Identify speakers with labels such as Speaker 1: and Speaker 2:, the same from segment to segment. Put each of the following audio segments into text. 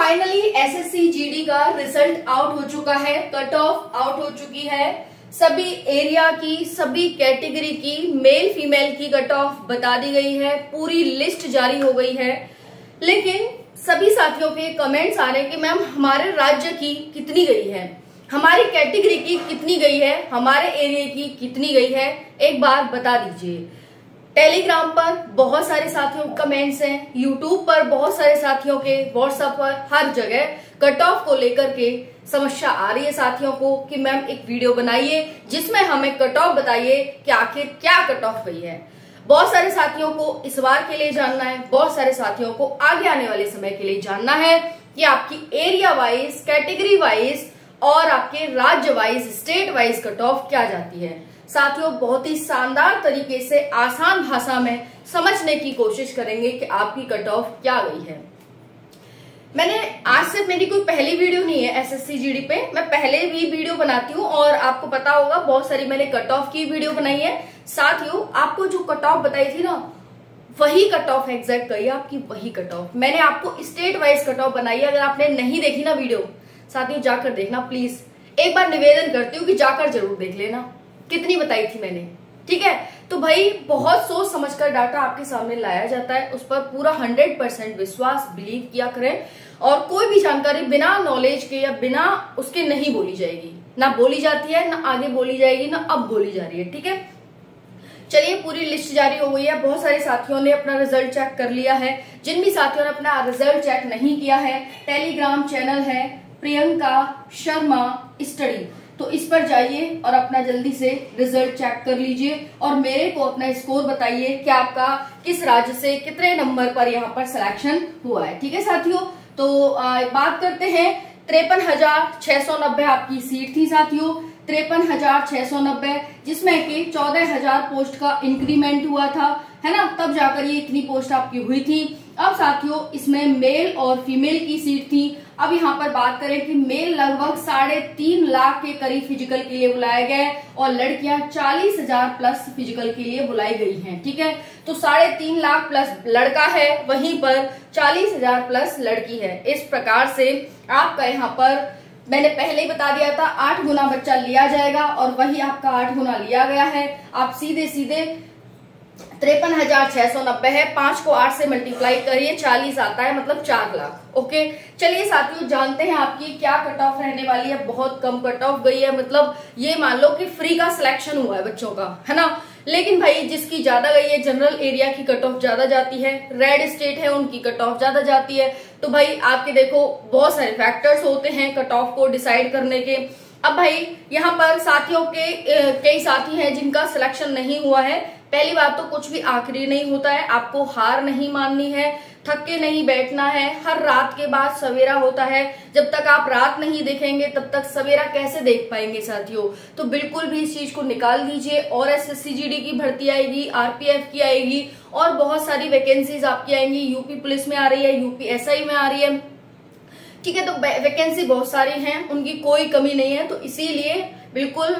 Speaker 1: Finally SSC GD का result out हो चुका है, कट ऑफ आउट हो चुकी है। सभी एरिया की, सभी कैटेगरी की, मेल फीमेल की कट ऑफ बता दी गई है, पूरी लिस्ट जारी हो गई है। लेकिन सभी साथियों के कमेंट्स आ रहे हैं कि मैम हमारे राज्य की कितनी गई है, हमारी कैटेगरी की कितनी गई है, हमारे एरिया की कितनी गई है, एक बार बता दीजिए। टेलीग्राम पर बहुत सारे साथियों के कमेंट्स हैं, यूट्यूब पर बहुत सारे साथियों के, व्हाट्सएप पर, हर जगह कट ऑफ को लेकर के समस्या आ रही है साथियों को कि मैम एक वीडियो बनाइए जिसमें हमें कट ऑफ बताइए कि आखिर क्या कट ऑफ गई है। बहुत सारे साथियों को इस बार के लिए जानना है, बहुत सारे साथियों को आगे आने वाले समय के लिए जानना है कि आपकी एरिया वाइज, कैटेगरी वाइज और आपके राज्य wise, state wise cut off क्या जाती है। साथियों बहुत ही शानदार तरीके से आसान भाषा में समझने की कोशिश करेंगे कि आपकी कट ऑफ क्या गई है। मैंने आज से मेरी कोई पहली वीडियो नहीं है एसएससी जीडी पे, मैं पहले भी वीडियो बनाती हूँ और आपको पता होगा बहुत सारी मैंने कट ऑफ की वीडियो बनाई है। साथियों आपको जो कट ऑफ बताई थी ना, वही कट ऑफ एग्जैक्ट गई आपकी, वही कट ऑफ मैंने आपको स्टेट वाइज कट ऑफ बनाई है। अगर आपने नहीं देखी ना वीडियो, साथियों जाकर देखना प्लीज, एक बार निवेदन करती हूँ कि जाकर जरूर देख लेना कितनी बताई थी मैंने, ठीक है। तो भाई बहुत सोच समझकर डाटा आपके सामने लाया जाता है, उस पर पूरा 100% विश्वास, बिलीव किया करें। और कोई भी जानकारी बिना नॉलेज के या बिना उसके नहीं बोली जाएगी, ना बोली जाती है, ना आगे बोली जाएगी, ना अब बोली जा रही है, ठीक है। चलिए पूरी लिस्ट जारी हो गई है, बहुत सारे साथियों ने अपना रिजल्ट चेक कर लिया है। जिन भी साथियों ने अपना रिजल्ट चेक नहीं किया है, टेलीग्राम चैनल है प्रियंका शर्मा स्टडी, तो इस पर जाइए और अपना जल्दी से रिजल्ट चेक कर लीजिए और मेरे को अपना स्कोर बताइए कि आपका किस राज्य से कितने नंबर पर यहाँ पर सिलेक्शन हुआ है, ठीक है साथियों। तो बात करते हैं 53,690 आपकी सीट थी साथियों, 53,690, जिसमें कि 14,000 पोस्ट का इंक्रीमेंट हुआ था, है ना, तब जाकर ये इतनी पोस्ट आपकी हुई थी। अब साथियों इसमें मेल और फीमेल की सीट थी। अब यहाँ पर बात करें कि मेल लगभग 3.5 लाख के करीब फिजिकल के लिए बुलाए गए और लड़कियां 40,000 प्लस फिजिकल के लिए बुलाई गई हैं, ठीक है। तो 3.5 लाख प्लस लड़का है, वहीं पर 40,000 प्लस लड़की है। इस प्रकार से आपका यहाँ पर मैंने पहले ही बता दिया था 8 गुना बच्चा लिया जाएगा और वही आपका 8 गुना लिया गया है। आप सीधे सीधे 53,690 है, 5 को 8 से मल्टीप्लाई करिए, 40 आता है, मतलब 4 लाख। ओके चलिए साथियों जानते हैं आपकी क्या कट ऑफ रहने वाली है। बहुत कम कट ऑफ गई है, मतलब ये मान लो कि फ्री का सिलेक्शन हुआ है बच्चों का, है ना। लेकिन भाई जिसकी ज्यादा गई है, जनरल एरिया की कट ऑफ ज्यादा जाती है, रेड स्टेट है उनकी कट ऑफ ज्यादा जाती है। तो भाई आपके देखो बहुत सारे फैक्टर्स होते हैं कट ऑफ को डिसाइड करने के। अब भाई यहाँ पर साथियों के कई साथी हैं जिनका सिलेक्शन नहीं हुआ है। पहली बात तो कुछ भी आखिरी नहीं होता है, आपको हार नहीं माननी है, थक के नहीं बैठना है। हर रात के बाद सवेरा होता है, जब तक आप रात नहीं देखेंगे तब तक सवेरा कैसे देख पाएंगे साथियों। तो बिल्कुल भी इस चीज को निकाल दीजिए। और एसएससी जीडी की भर्ती आएगी, आरपीएफ की आएगी और बहुत सारी वैकेंसीज आपकी आएंगी। यूपी पुलिस में आ रही है, यूपी एसआई में आ रही है, ठीक है। तो वैकेंसी बहुत सारी हैं, उनकी कोई कमी नहीं है। तो इसीलिए बिल्कुल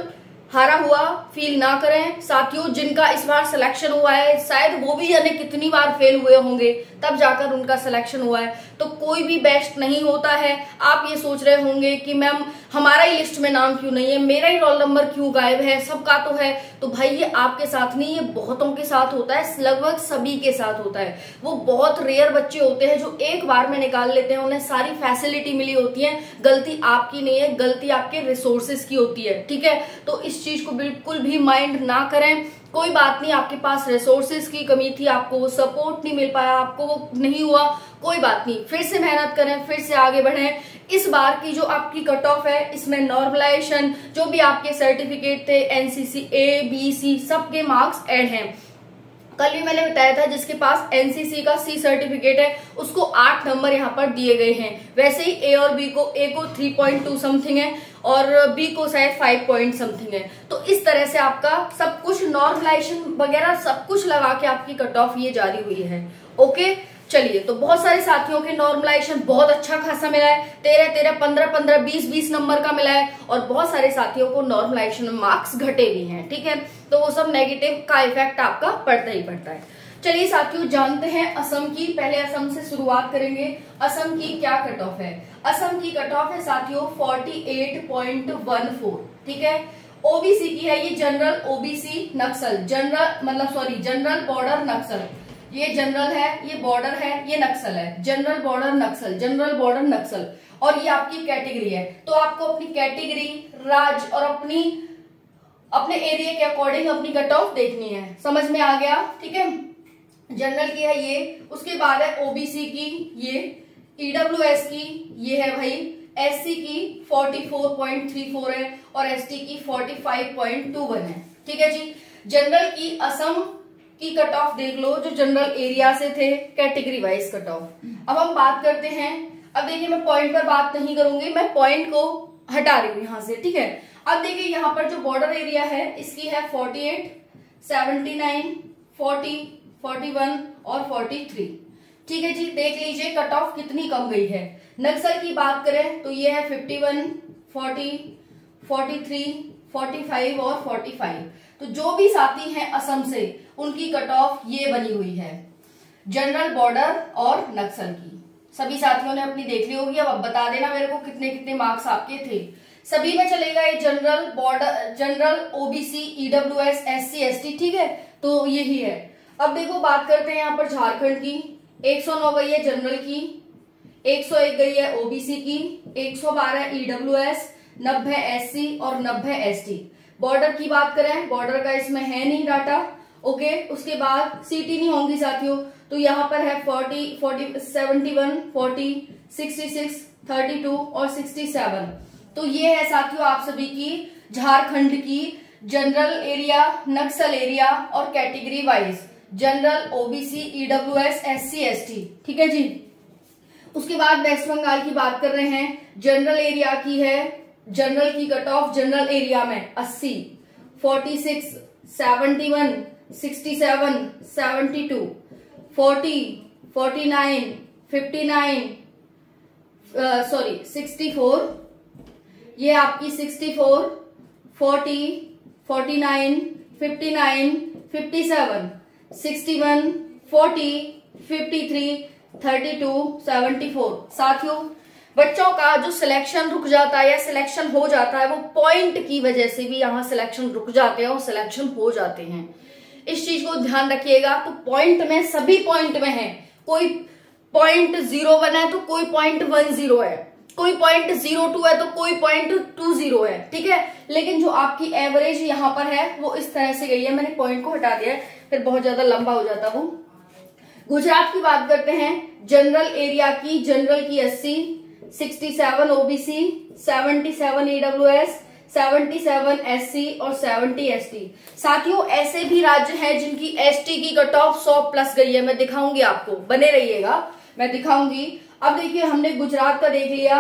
Speaker 1: हारा हुआ फील ना करें साथियों। जिनका इस बार सिलेक्शन हुआ है शायद वो भी जाने कितनी बार फेल हुए होंगे तब जाकर उनका सिलेक्शन हुआ है। तो कोई भी बेस्ट नहीं होता है। आप ये सोच रहे होंगे कि मैम हमारा ही लिस्ट में नाम क्यों नहीं है, मेरा ही रोल नंबर क्यों गायब है, सबका तो है। तो भाई ये आपके साथ नहीं, ये बहुतों के साथ होता है, लगभग सभी के साथ होता है। वो बहुत रेयर बच्चे होते हैं जो एक बार में निकाल लेते हैं, उन्हें सारी फैसिलिटी मिली होती है। गलती आपकी नहीं है, गलती आपके रिसोर्सेस की होती है, ठीक है। तो इस चीज को बिल्कुल भी माइंड ना करें। कोई बात नहीं, आपके पास रिसोर्सेज की कमी थी, आपको वो सपोर्ट नहीं मिल पाया, आपको वो नहीं हुआ, कोई बात नहीं, फिर से मेहनत करें, फिर से आगे बढ़ें। इस बार की जो आपकी कट ऑफ है इसमें नॉर्मलाइजेशन, जो भी आपके सर्टिफिकेट थे, एनसीसी ए बी सी, सबके मार्क्स ऐड हैं। कल भी मैंने बताया था जिसके पास एनसीसी का सी सर्टिफिकेट है उसको 8 नंबर यहाँ पर दिए गए हैं। वैसे ही ए और बी को, ए को 3.2 समथिंग है और बी को शायद 5 पॉइंट समथिंग है। तो इस तरह से आपका सब कुछ नॉर्मलाइजेशन वगैरह सब कुछ लगा के आपकी कट ऑफ ये जारी हुई है। ओके चलिए, तो बहुत सारे साथियों के नॉर्मलाइजेशन बहुत अच्छा खासा मिला है, 13, 15, 20 नंबर का मिला है और बहुत सारे साथियों को नॉर्मलाइजेशन मार्क्स घटे भी हैं, ठीक है। तो वो सब नेगेटिव का इफेक्ट आपका पड़ता ही पड़ता है। चलिए साथियों जानते हैं असम की। पहले असम से शुरुआत करेंगे। असम की क्या कट ऑफ है? असम की कट ऑफ है साथियों 48.14। ठीक है। ओबीसी की है ये जनरल ओबीसी नक्सल, जनरल बॉर्डर नक्सल। ये जनरल है, ये बॉर्डर है, ये नक्सल है। जनरल बॉर्डर नक्सल, जनरल बॉर्डर नक्सल। और ये आपकी कैटेगरी है। तो आपको अपनी कैटेगरी, राज्य और अपने एरिया के अकॉर्डिंग अपनी कट ऑफ देखनी है। समझ में आ गया? ठीक है। जनरल की है ये, उसके बाद है ओबीसी की ये, ईडब्ल्यूएस की ये है भाई, एससी की 44.34 है और एसटी की 45.21 है। ठीक है जी। जनरल की असम की कट ऑफ देख लो, जो जनरल एरिया से थे, कैटेगरी वाइज कट ऑफ। अब हम बात करते हैं। अब देखिए मैं पॉइंट पर बात नहीं करूंगी, मैं पॉइंट को हटा रही हूं यहां से। ठीक है। अब देखिए यहाँ पर जो बॉर्डर एरिया है इसकी है 48, 79, 40, 41 और 43। ठीक है जी। देख लीजिए कट ऑफ कितनी कम गई है। नक्सल की बात करें तो ये है 51, 40, 43, 45 और 45। तो जो भी साथी हैं असम से उनकी कट ऑफ ये बनी हुई है, जनरल बॉर्डर और नक्सल की। सभी साथियों ने अपनी देख ली होगी। अब बता देना मेरे को कितने कितने मार्क्स आपके थे। सभी में चलेगा ये general border, general OBC, EWS, SC, ST. ठीक है। तो यही है। अब देखो बात करते हैं यहाँ पर झारखंड की। 109 गई है जनरल की, 101 गई है ओबीसी की, 112 ईडब्ल्यूएस, 90 एससी और 90 एसटी। बॉर्डर की बात करें, बॉर्डर का इसमें है नहीं डाटा। ओके। उसके बाद सीटी नहीं होंगी साथियों, तो यहाँ पर है 40, 71, 40, 66, 32 और 67। तो ये है साथियों आप सभी की झारखंड की जनरल एरिया, नक्सल एरिया और category wise, general, OBC, EWS, SC, ST. ठीक है जी। उसके बाद वेस्ट बंगाल की बात कर रहे हैं। जनरल एरिया की है, जनरल की कट ऑफ जनरल एरिया में 80, 46, 71, 67, 72, 40, 49, 59, 64, ये आपकी 64, 40, 49, 59, 57, 61, 40, 53, 32, 74। साथियों बच्चों का जो सिलेक्शन रुक जाता है या सिलेक्शन हो जाता है, वो पॉइंट की वजह से भी यहाँ सिलेक्शन रुक जाते हैं और सिलेक्शन हो जाते हैं। इस चीज को ध्यान रखिएगा। तो पॉइंट में, सभी पॉइंट में है, कोई पॉइंट 01 है तो कोई पॉइंट 10 है, कोई पॉइंट 02 है तो कोई पॉइंट 20 है। ठीक है। लेकिन जो आपकी एवरेज यहाँ पर है वो इस तरह से गई है। मैंने पॉइंट को हटा दिया है, फिर बहुत ज्यादा लंबा हो जाता वो। गुजरात की बात करते हैं। जनरल एरिया की, जनरल की 80, 67 ओबीसी, 77 ईडब्ल्यूएस, 77 एससी और 70 एसटी। साथियों ऐसे भी राज्य हैं जिनकी एसटी की कट ऑफ 100+ गई है। मैं दिखाऊंगी आपको, बने रहिएगा, मैं दिखाऊंगी। अब देखिए हमने गुजरात का देख लिया।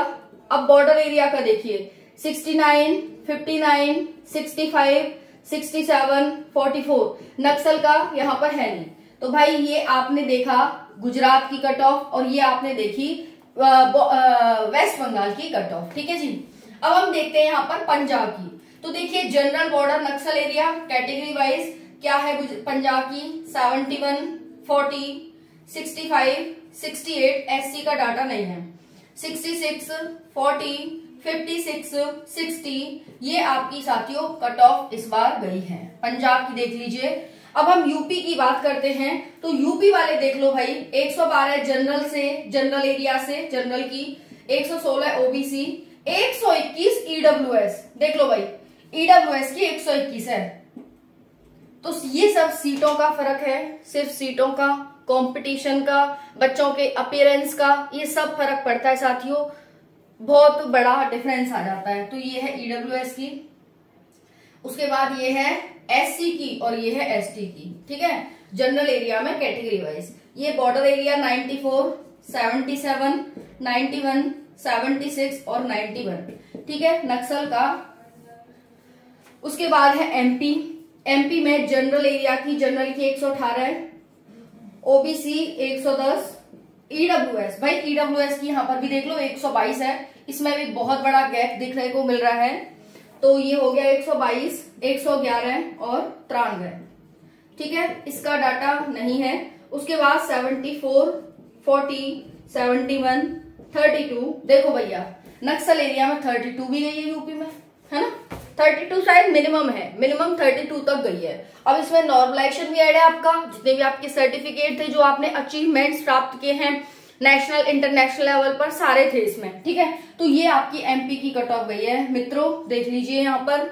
Speaker 1: अब बॉर्डर एरिया का देखिए 69, 59, 65, 67, 44। नक्सल का यहाँ पर है नहीं। तो भाई ये आपने देखा गुजरात की कट ऑफ और ये आपने देखी वेस्ट बंगाल की कट ऑफ। ठीक है जी। अब हम देखते हैं यहाँ पर पंजाब की। तो देखिए जनरल बॉर्डर नक्सल एरिया कैटेगरी वाइज क्या है पंजाब की, 71, 40, 65, 68, एससी का डाटा नहीं है, 66, 40, 56, 60। ये आपकी साथियों कट ऑफ इस बार गई है। पंजाब की देख लीजिए। अब हम यूपी की बात करते हैं। तो यूपी वाले देख लो भाई, 112 जनरल से, जनरल एरिया से, जनरल की 116 ओबीसी, 121 ईडब्ल्यूएस। देख लो भाई ईडब्ल्यूएस की 121 है। तो ये सब सीटों का फर्क है, सिर्फ सीटों का, कंपटीशन का, बच्चों के अपीयरेंस का, ये सब फर्क पड़ता है साथियों। बहुत बड़ा डिफरेंस आ जाता है। तो ये है ईडब्ल्यूएस की, उसके बाद ये है एससी की और ये है एसटी की। ठीक है। जनरल एरिया में कैटेगरी वाइज ये बॉर्डर एरिया 94, 77, 91, 76 और 91। ठीक है। नक्सल का। उसके बाद है एमपी। एमपी में जनरल एरिया की, जनरल की 118, ओबीसी 110, ईडब्ल्यूएस, भाई ईडब्ल्यूएस की यहाँ पर भी देख लो 122 है। इसमें भी बहुत बड़ा गैप देखने को मिल रहा है। तो ये हो गया 122, 111 और 93। ठीक है, इसका डाटा नहीं है। उसके बाद 74, 40, 71, 32। देखो भैया नक्सल एरिया में 32 भी गई है यूपी में, है ना। 32 शायद मिनिमम है, मिनिमम 32 तक गई है। अब इसमें नॉर्मलाइजेशन भी ऐड है आपका, जितने भी आपके सर्टिफिकेट थे, जो आपने अचीवमेंट्स प्राप्त किए हैं नेशनल इंटरनेशनल लेवल पर, सारे थे इसमें, ठीक है। तो ये आपकी एमपी की कट ऑफ गई है मित्रों, देख लीजिए यहाँ पर।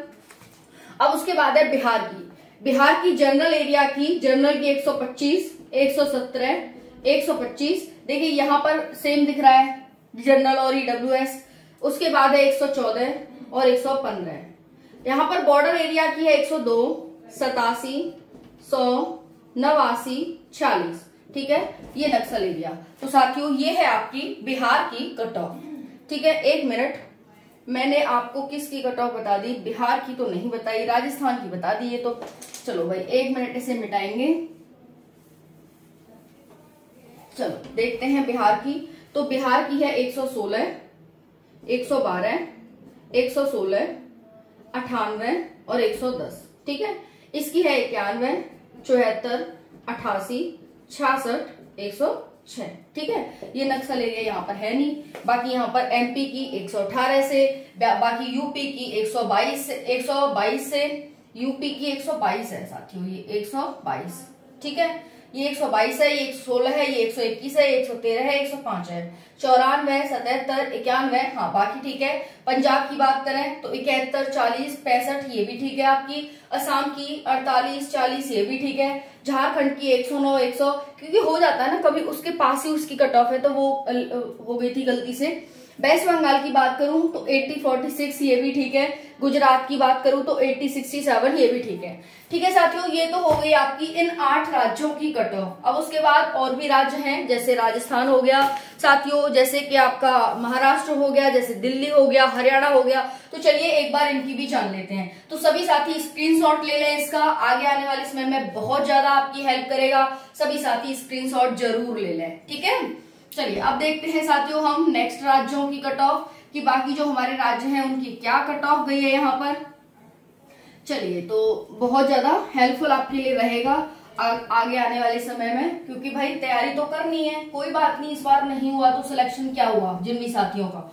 Speaker 1: अब उसके बाद है बिहार की। बिहार की जनरल एरिया की, जनरल की 125, 117, 125। देखिए यहाँ पर सेम दिख रहा है जनरल और ईडब्ल्यूएस। उसके बाद है 114 और 115। यहाँ पर बॉर्डर एरिया की है 102, 87, 100, 89, 40, ठीक है, ये नक्सल एरिया। तो साथियों ये है आपकी बिहार की कट ऑफ, ठीक है। एक मिनट, मैंने आपको किसकी कट ऑफ बता दी, बिहार की तो नहीं बताई, राजस्थान की बता दी है। तो चलो भाई एक मिनट इसे मिटाएंगे। चलो देखते हैं बिहार की। तो बिहार की है 116, 112, 116, 98 और 110, ठीक है। इसकी है 91, 74, 88, 66, 106, ठीक है। ये नक्सल एरिया यहाँ पर है नहीं। बाकी यहाँ पर एमपी की 118 से, बाकी यूपी की 122 से, यूपी की 122 है साथियों, ये 122, ठीक है। ये 122 है, ये 116 है, ये 121 है, 113 है, 105 है, 94, 77, 91, हाँ बाकी ठीक है। पंजाब की बात करें तो 71, 40, 65, ये भी ठीक है आपकी। असम की 48, 40, ये भी ठीक है। झारखंड की 109, 100, क्योंकि हो जाता है ना कभी उसके पास ही उसकी कट ऑफ है, तो वो हो गई थी गलती से। वेस्ट बंगाल की बात करूं तो 80, 46, ये भी ठीक है। गुजरात की बात करूं तो 80, 67, ये भी ठीक है, ठीक है साथियों। ये तो हो गई आपकी इन 8 राज्यों की कट ऑफ। अब उसके बाद और भी राज्य हैं, जैसे राजस्थान हो गया साथियों, जैसे कि आपका महाराष्ट्र हो गया, जैसे दिल्ली हो गया, हरियाणा हो गया। तो चलिए एक बार इनकी भी जान लेते हैं। तो सभी साथी स्क्रीनशॉट ले लें इसका, आगे आने वाले समय में बहुत ज्यादा आपकी हेल्प करेगा। सभी साथी स्क्रीनशॉट जरूर ले लें, ठीक है। चलिए अब देखते हैं साथियों हम नेक्स्ट राज्यों की कट ऑफ, कि बाकी जो हमारे राज्य हैं उनकी क्या कट ऑफ गई है यहाँ पर। चलिए तो बहुत ज्यादा हेल्पफुल आपके लिए रहेगा आगे आने वाले समय में, क्योंकि भाई तैयारी तो करनी है। कोई बात नहीं, इस बार नहीं हुआ तो सिलेक्शन क्या हुआ, जिन भी साथियों का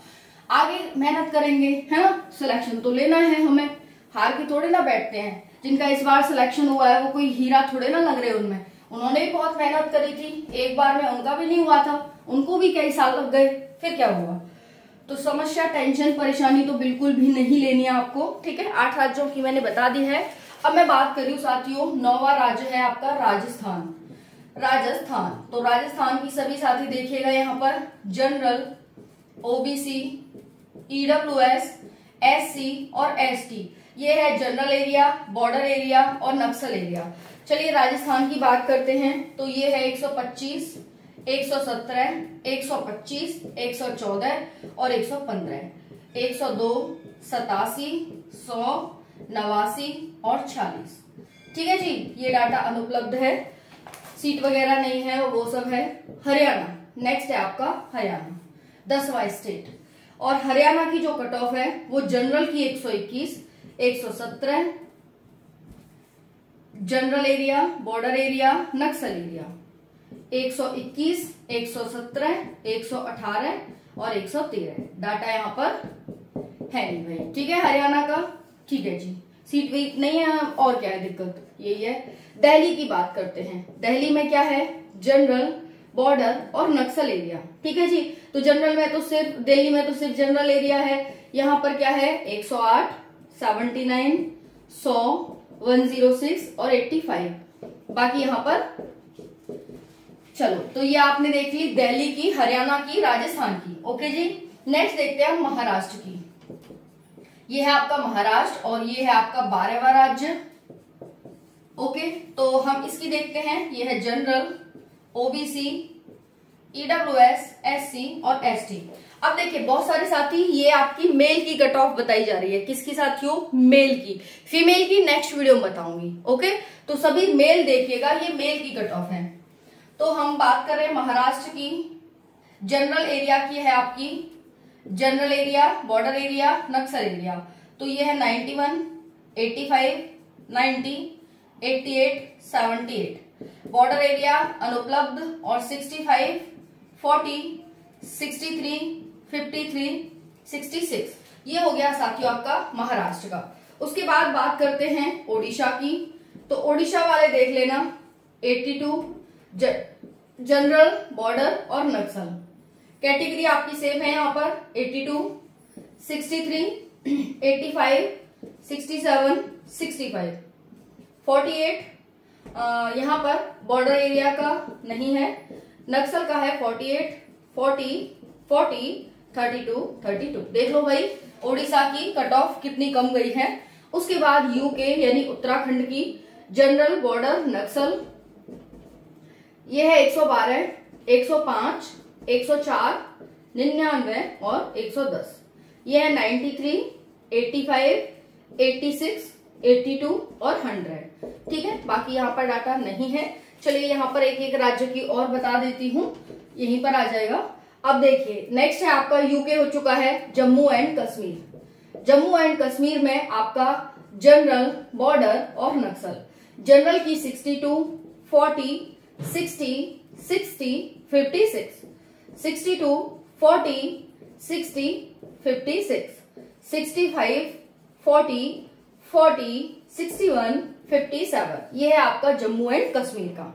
Speaker 1: आगे मेहनत करेंगे, है ना। सिलेक्शन तो लेना है हमें, हार के थोड़े ना बैठते हैं। जिनका इस बार सिलेक्शन हुआ है वो कोई हीरा थोड़े ना लग रहे उनमें, उन्होंने भी बहुत मेहनत करी थी। एक बार में उनका भी नहीं हुआ था, उनको भी कई साल लग गए, फिर क्या हुआ। तो समस्या, टेंशन, परेशानी तो बिल्कुल भी नहीं लेनी है आपको, ठीक है। 8 राज्यों की मैंने बता दी है। अब मैं बात कर रही हूँ साथियों, 9वां राज्य है आपका राजस्थान। राजस्थान, तो राजस्थान की सभी साथी देखिएगा यहाँ पर, जनरल, ओबीसी, ईडब्ल्यूएस, एससी और एसटी, ये है जनरल एरिया, बॉर्डर एरिया और नक्सल एरिया। चलिए राजस्थान की बात करते हैं। तो ये है 125, 117, 125, 114 और 115, 102, 87, 100, 89 और 40, ठीक है जी। ये डाटा अनुपलब्ध है, सीट वगैरह नहीं है, वो सब है। हरियाणा नेक्स्ट है आपका, हरियाणा 10वां स्टेट। और हरियाणा की जो कट ऑफ है वो जनरल की 121, 117, जनरल एरिया, बॉर्डर एरिया, नक्सल एरिया 121, 117, 118 और 113। डाटा यहाँ पर है नहीं भाई, ठीक है, हरियाणा का, ठीक है जी। सीट वीट नहीं है और क्या है दिक्कत, यही है। दिल्ली की बात करते हैं। दिल्ली में क्या है, जनरल, बॉर्डर और नक्सल एरिया, ठीक है जी। तो जनरल में तो सिर्फ, दिल्ली में तो सिर्फ जनरल एरिया है। यहाँ पर क्या है 108, 79, 100, 106 और 85। बाकी यहाँ पर चलो, तो ये आपने देख ली दिल्ली की, हरियाणा की, राजस्थान की, ओके जी। नेक्स्ट देखते हैं महाराष्ट्र की। ये है आपका महाराष्ट्र और ये है आपका 12वां राज्य, ओके। तो हम इसकी देखते हैं। ये है जनरल, ओबीसी, ईडब्ल्यूएस, एससी और एसटी। अब देखिए बहुत सारे साथी, ये आपकी मेल की कट ऑफ बताई जा रही है। किसकी साथियों, मेल की। फीमेल की नेक्स्ट वीडियो में बताऊंगी, ओके। तो सभी मेल देखिएगा, ये मेल की कट ऑफ है। तो हम बात कर रहे हैं महाराष्ट्र की। जनरल एरिया की है आपकी, जनरल एरिया, बॉर्डर एरिया, नक्सल एरिया। तो ये है 91, 85, 90, 88, 78। बॉर्डर एरिया अनुपलब्ध और 65, 40, 63, 53, 66। ये हो गया साथियों आपका महाराष्ट्र का। उसके बाद बात करते हैं ओडिशा की। तो ओडिशा वाले देख लेना 82, जनरल, बॉर्डर और नक्सल। कैटेगरी आपकी सेम है यहाँ पर 82, 63, 85, 67, 65, 48। यहाँ पर बॉर्डर एरिया का नहीं है, नक्सल का है 48, 40, 40, 32, 32। देख लो भाई ओडिशा की कट ऑफ कितनी कम गई है। उसके बाद यूके यानी उत्तराखंड की जनरल, बॉर्डर, नक्सल, ये है 112, 105, 104, 99 और 110। ये है 93, 85, 86, 82 और 100। ठीक है, बाकी यहाँ पर डाटा नहीं है। चलिए यहाँ पर एक एक राज्य की और बता देती हूँ, यहीं पर आ जाएगा। अब देखिए नेक्स्ट है आपका यूके हो चुका है जम्मू एंड कश्मीर। जम्मू एंड कश्मीर में आपका जनरल, बॉर्डर और नक्सल। जनरल की 62, 40, 60, 60, 56, 62, 40, 60, 56, 65, 40, 40, 61, 57। ये है आपका जम्मू एंड कश्मीर का।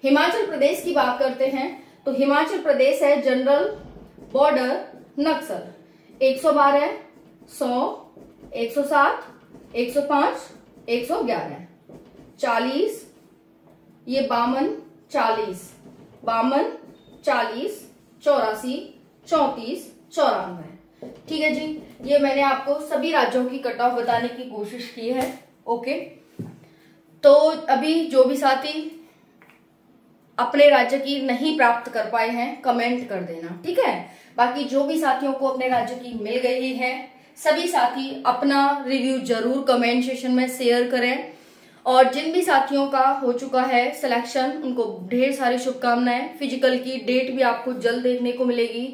Speaker 1: हिमाचल प्रदेश की बात करते हैं तो हिमाचल प्रदेश है जनरल, बॉर्डर, नक्सल। 112, 100, 107, 105, 111, 40, ये 52, 40, 52, 40, 84, 34, 94। ठीक है जी, ये मैंने आपको सभी राज्यों की कट ऑफ बताने की कोशिश की है। ओके, तो अभी जो भी साथी अपने राज्य की नहीं प्राप्त कर पाए हैं कमेंट कर देना, ठीक है। बाकी जो भी साथियों को अपने राज्य की मिल गई है, सभी साथी अपना रिव्यू जरूर कमेंट सेक्शन में शेयर करें। और जिन भी साथियों का हो चुका है सिलेक्शन, उनको ढेर सारी शुभकामनाएं। फिजिकल की डेट भी आपको जल्द देखने को मिलेगी।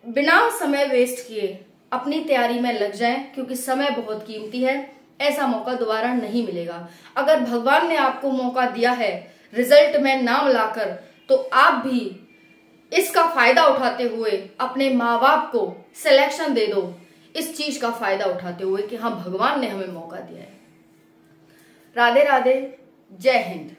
Speaker 1: बिना समय वेस्ट किए अपनी तैयारी में लग जाएं, क्योंकि समय बहुत कीमती है। ऐसा मौका दोबारा नहीं मिलेगा। अगर भगवान ने आपको मौका दिया है रिजल्ट में नाम लाकर, तो आप भी इसका फायदा उठाते हुए अपने माँ बाप को सिलेक्शन दे दो, इस चीज का फायदा उठाते हुए कि हाँ भगवान ने हमें मौका दिया है। राधे राधे, जय हिंद।